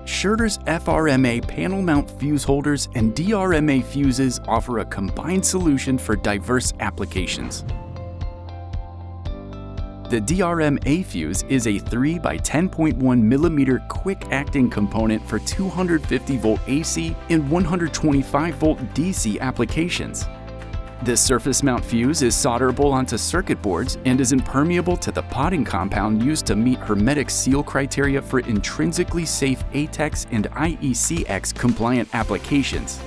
SCHURTER's FRM-A panel mount fuse holders and DRM-A fuses offer a combined solution for diverse applications. The DRM-A fuse is a 3 by 10.1 mm quick-acting component for 250-volt AC and 125-volt DC applications. This surface mount fuse is solderable onto circuit boards and is impermeable to the potting compound used to meet hermetic seal criteria for intrinsically safe ATEx and IECEx compliant applications.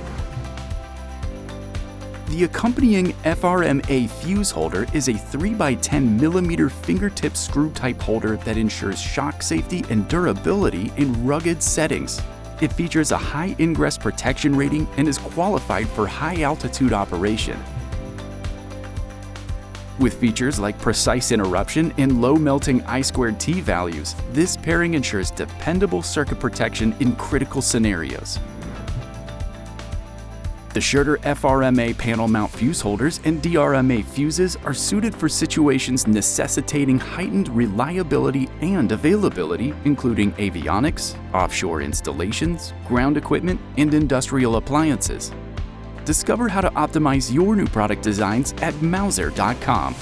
The accompanying FRM-A fuse holder is a 3 by 10 mm fingertip screw type holder that ensures shock safety and durability in rugged settings. It features a high ingress protection rating and is qualified for high altitude operation. With features like precise interruption and low melting I²T values, this pairing ensures dependable circuit protection in critical scenarios. The SCHURTER FRM-A panel mount fuse holders and DRM-A fuses are suited for situations necessitating heightened reliability and availability, including avionics, offshore installations, ground equipment, and industrial appliances. Discover how to optimize your new product designs at Mouser.com.